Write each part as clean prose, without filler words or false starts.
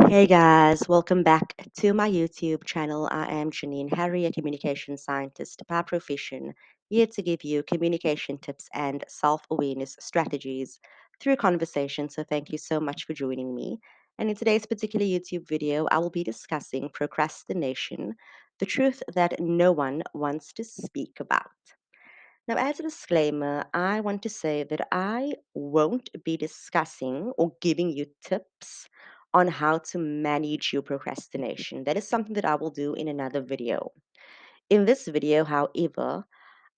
Hey guys, welcome back to my YouTube channel. I am Janine Harry, a communication scientist by profession, here to give you communication tips and self awareness strategies through conversation. So, thank you so much for joining me. And in today's particular YouTube video, I will be discussing procrastination, the truth that no one wants to speak about. Now, as a disclaimer, I want to say that I won't be discussing or giving you tips on how to manage your procrastination. That is something that I will do in another video. In this video, however,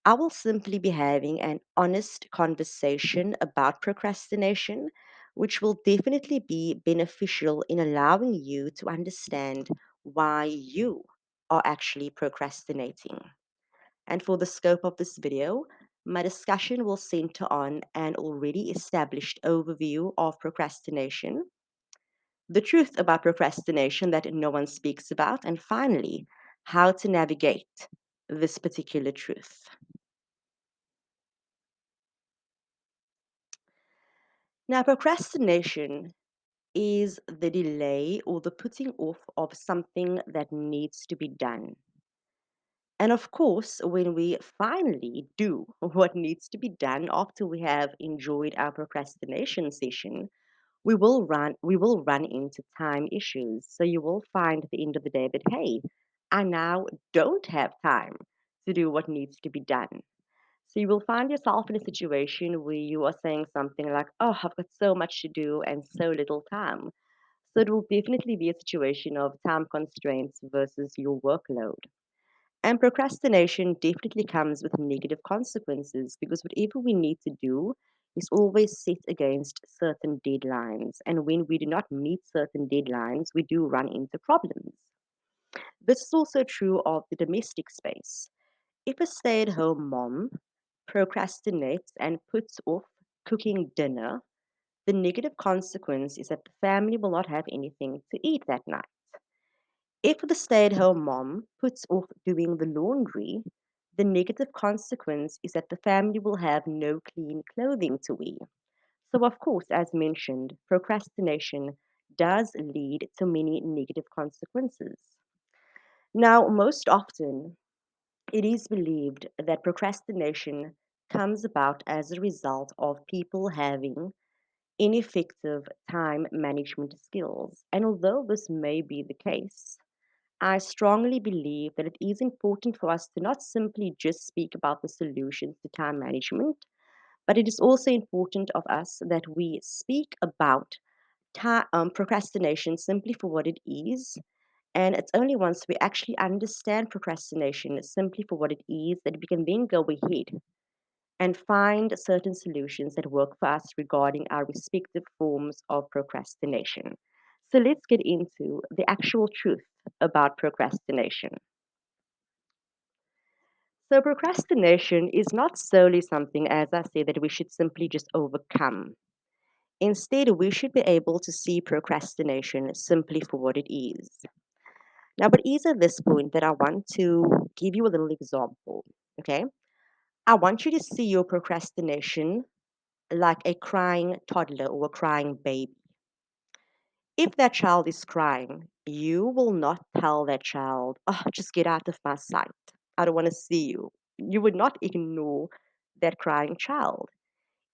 I will simply be having an honest conversation about procrastination, which will definitely be beneficial in allowing you to understand why you are actually procrastinating. And for the scope of this video, my discussion will center on an already established overview of procrastination, the truth about procrastination that no one speaks about, and finally, how to navigate this particular truth. Now, procrastination is the delay or the putting off of something that needs to be done. And of course, when we finally do what needs to be done after we have enjoyed our procrastination session, we will run into time issues. So you will find at the end of the day that hey, I now don't have time to do what needs to be done. So you will find yourself in a situation where you are saying something like, "Oh, I've got so much to do and so little time." So it will definitely be a situation of time constraints versus your workload. And procrastination definitely comes with negative consequences because whatever we need to do is always set against certain deadlines. And when we do not meet certain deadlines, we do run into problems. This is also true of the domestic space. If a stay at home mom procrastinates and puts off cooking dinner, the negative consequence is that the family will not have anything to eat that night. If the stay at home mom puts off doing the laundry, the negative consequence is that the family will have no clean clothing to wear. So, of course, as mentioned, procrastination does lead to many negative consequences. Now, most often, it is believed that procrastination comes about as a result of people having ineffective time management skills. And although this may be the case, I strongly believe that it is important for us to not simply just speak about the solutions to time management, but it is also important of us that we speak about procrastination simply for what it is. And it's only once we actually understand procrastination simply for what it is that we can then go ahead and find certain solutions that work for us regarding our respective forms of procrastination. So let's get into the actual truth about procrastination. So, procrastination is not solely something, as I say, that we should simply just overcome. Instead, we should be able to see procrastination simply for what it is. Now, but it is at this point that I want to give you a little example. Okay. I want you to see your procrastination like a crying toddler or a crying baby. If that child is crying, you will not tell that child, "Oh, just get out of my sight. I don't want to see you." You would not ignore that crying child.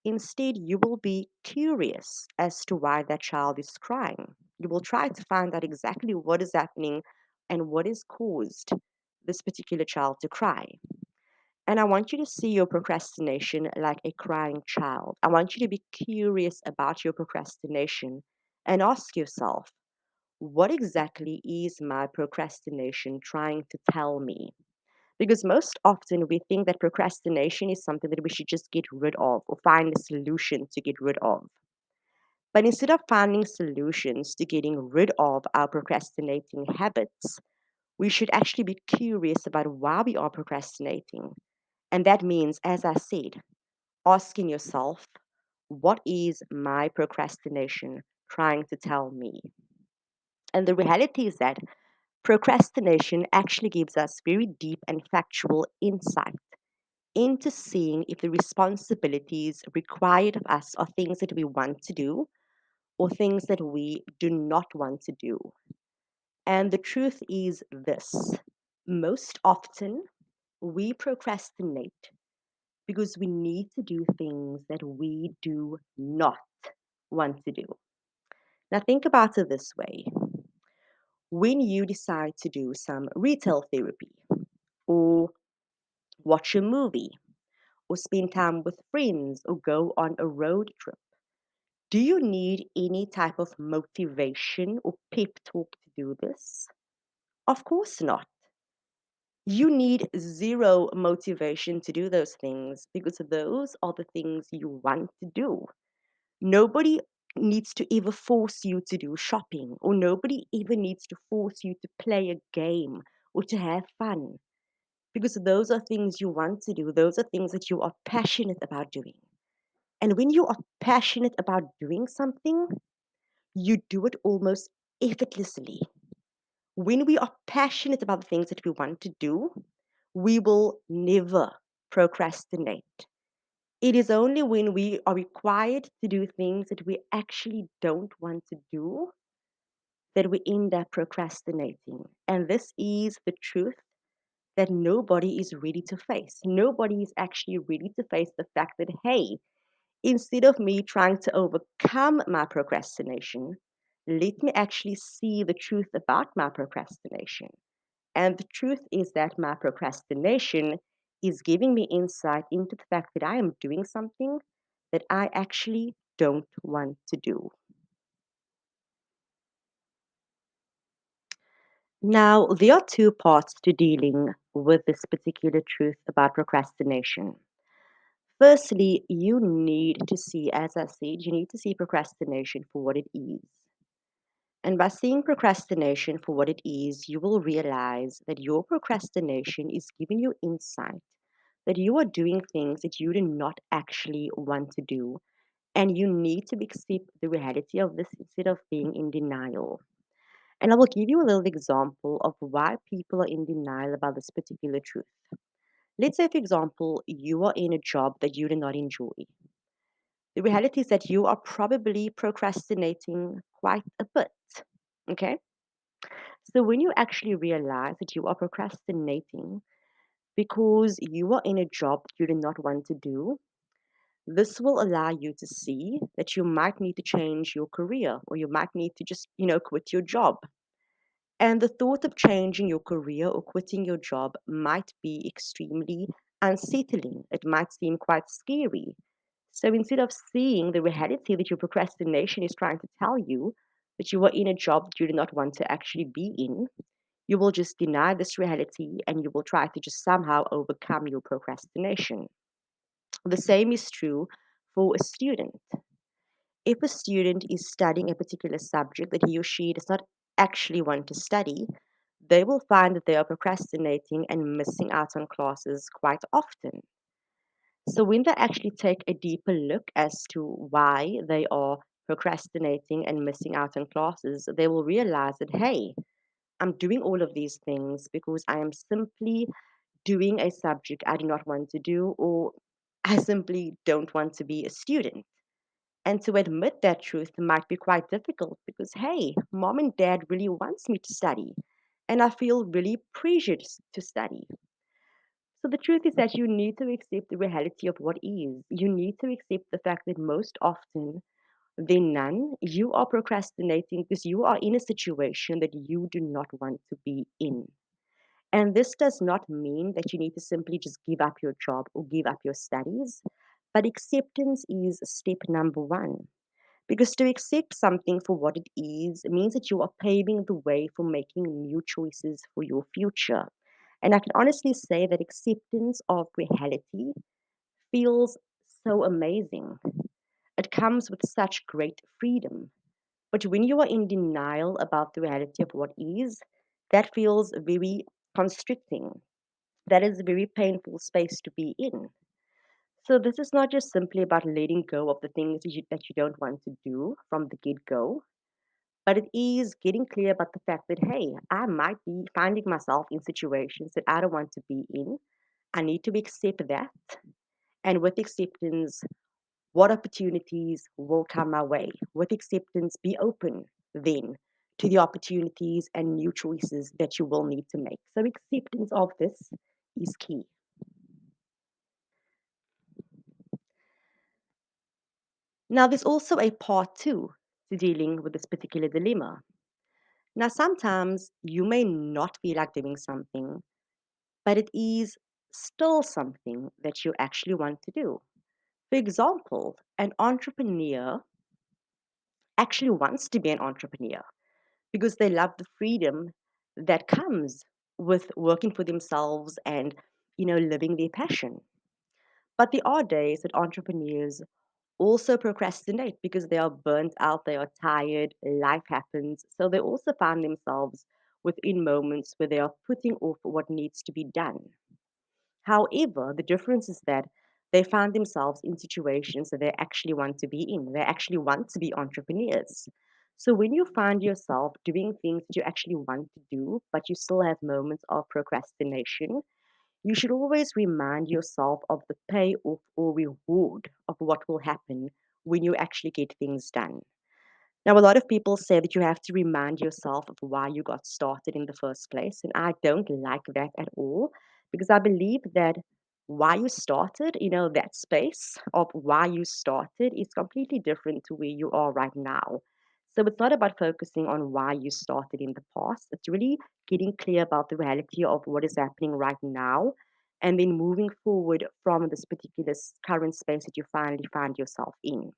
Instead, you will be curious as to why that child is crying. You will try to find out exactly what is happening and what has caused this particular child to cry. And I want you to see your procrastination like a crying child. I want you to be curious about your procrastination and ask yourself, what exactly is my procrastination trying to tell me? Because most often we think that procrastination is something that we should just get rid of or find a solution to get rid of. But instead of finding solutions to getting rid of our procrastinating habits, we should actually be curious about why we are procrastinating. And that means, as I said, asking yourself, what is my procrastination trying to tell me? And the reality is that procrastination actually gives us very deep and factual insight into seeing if the responsibilities required of us are things that we want to do or things that we do not want to do. And the truth is this: most often we procrastinate because we need to do things that we do not want to do. Now, think about it this way: when you decide to do some retail therapy, or watch a movie, or spend time with friends, or go on a road trip, do you need any type of motivation or pep talk to do this? Of course not. You need zero motivation to do those things because those are the things you want to do. Nobody needs to ever force you to do shopping, or nobody even needs to force you to play a game or to have fun, because those are things you want to do. Those are things that you are passionate about doing. And when you are passionate about doing something, you do it almost effortlessly. When we are passionate about the things that we want to do, we will never procrastinate. It is only when we are required to do things that we actually don't want to do that we end up procrastinating. And this is the truth that nobody is ready to face. Nobody is actually ready to face the fact that, hey, instead of me trying to overcome my procrastination, let me actually see the truth about my procrastination. And the truth is that my procrastination is giving me insight into the fact that I am doing something that I actually don't want to do. Now, there are two parts to dealing with this particular truth about procrastination. Firstly, you need to see, as I said, you need to see procrastination for what it is. And by seeing procrastination for what it is, you will realize that your procrastination is giving you insight that you are doing things that you do not actually want to do. And you need to accept the reality of this instead of being in denial. And I will give you a little example of why people are in denial about this particular truth. Let's say, for example, you are in a job that you do not enjoy. The reality is that you are probably procrastinating quite a bit. Okay? So when you actually realize that you are procrastinating because you are in a job you do not want to do, this will allow you to see that you might need to change your career, or you might need to just, quit your job. And the thought of changing your career or quitting your job might be extremely unsettling. It might seem quite scary. So instead of seeing the reality that your procrastination is trying to tell you, that you are in a job that you do not want to actually be in, you will just deny this reality and you will try to just somehow overcome your procrastination. The same is true for a student. If a student is studying a particular subject that he or she does not actually want to study, they will find that they are procrastinating and missing out on classes quite often. So, when they actually take a deeper look as to why they are procrastinating and missing out on classes, they will realize that, hey, I'm doing all of these things because I am simply doing a subject I do not want to do, or I simply don't want to be a student. And to admit that truth might be quite difficult because, hey, mom and dad really wants me to study, and I feel really pressured to study. So the truth is that you need to accept the reality of what is. You need to accept the fact that most often than none, you are procrastinating because you are in a situation that you do not want to be in. And this does not mean that you need to simply just give up your job or give up your studies, but acceptance is step number one. Because to accept something for what it is means that you are paving the way for making new choices for your future. And I can honestly say that acceptance of reality feels so amazing. It comes with such great freedom. But when you are in denial about the reality of what is, that feels very constricting. That is a very painful space to be in. So this is not just simply about letting go of the things that you don't want to do from the get go, but it is getting clear about the fact that, hey, I might be finding myself in situations that I don't want to be in. I need to accept that. And with acceptance, What opportunities will come my way? With acceptance, be open then to the opportunities and new choices that you will need to make. So, acceptance of this is key. Now, there's also a part two to dealing with this particular dilemma. Now, sometimes you may not feel like doing something, but it is still something that you actually want to do. For example, an entrepreneur actually wants to be an entrepreneur because they love the freedom that comes with working for themselves and living their passion. But there are days that entrepreneurs also procrastinate because they are burnt out, they are tired, life happens. So they also find themselves within moments where they are putting off what needs to be done. However, the difference is that they find themselves in situations that they actually want to be in. They actually want to be entrepreneurs. So when you find yourself doing things that you actually want to do, but you still have moments of procrastination, you should always remind yourself of the payoff or reward of what will happen when you actually get things done. Now, a lot of people say that you have to remind yourself of why you got started in the first place. And I don't like that at all because I believe that why you started, that space of why you started is completely different to where you are right now. So it's not about focusing on why you started in the past. It's really getting clear about the reality of what is happening right now and then moving forward from this particular current space that you finally find yourself in.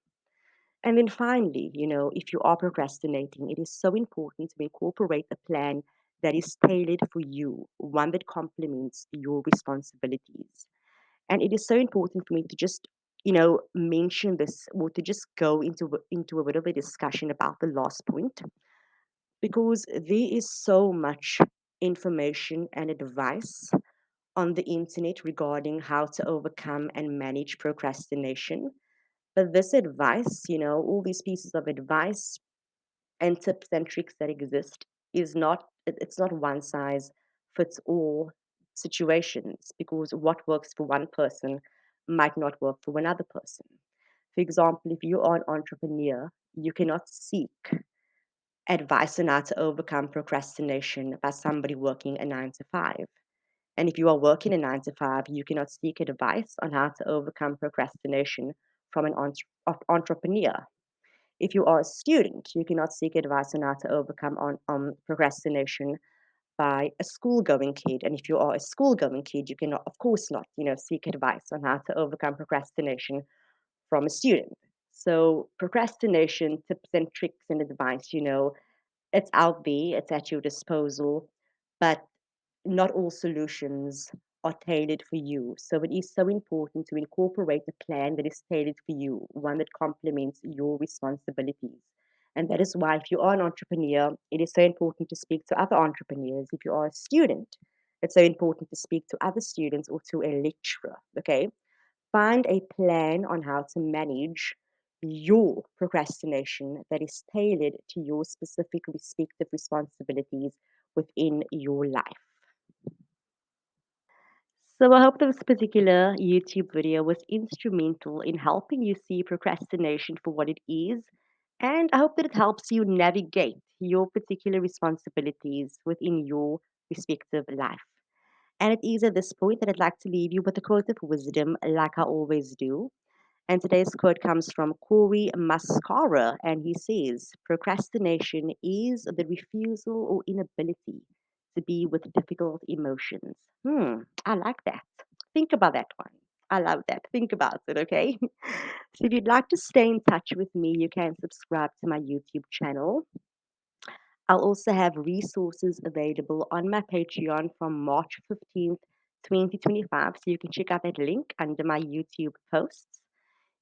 And then finally, if you are procrastinating, it is so important to incorporate a plan that is tailored for you, one that complements your responsibilities. And it is so important for me to just, mention this or to just go into a bit of a discussion about the last point because there is so much information and advice on the internet regarding how to overcome and manage procrastination. But this advice, all these pieces of advice and tips and tricks that exist is not, it's not one size fits all situations because what works for one person might not work for another person. For example, if you are an entrepreneur, you cannot seek advice on how to overcome procrastination by somebody working a 9 to 5. And if you are working a 9 to 5, you cannot seek advice on how to overcome procrastination from an entrepreneur. If you are a student, you cannot seek advice on how to overcome procrastination by a school-going kid. And if you are a school-going kid, you cannot, of course, not, seek advice on how to overcome procrastination from a student. So procrastination tips and tricks and advice, it's out there, it's at your disposal, but not all solutions are tailored for you. So it is so important to incorporate a plan that is tailored for you, one that complements your responsibilities. And that is why, if you are an entrepreneur, it is so important to speak to other entrepreneurs. If you are a student, it's so important to speak to other students or to a lecturer. Okay. Find a plan on how to manage your procrastination that is tailored to your specific respective responsibilities within your life. So I hope that this particular YouTube video was instrumental in helping you see procrastination for what it is. And I hope that it helps you navigate your particular responsibilities within your respective life. And it is at this point that I'd like to leave you with a quote of wisdom, like I always do. And today's quote comes from Corey Mascara, and he says, procrastination is the refusal or inability to be with difficult emotions. I like that. Think about that one. I love that. Think about it, okay? So if you'd like to stay in touch with me, you can subscribe to my YouTube channel. I'll also have resources available on my Patreon from March 15th, 2025. So you can check out that link under my YouTube posts.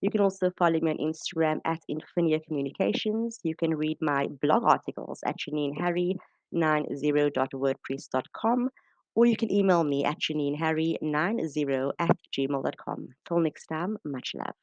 You can also follow me on Instagram at Infinia Communications. You can read my blog articles at JanineHarry90.wordpress.com, or you can email me at JanineHarry90 at gmail.com. Till next time, much love.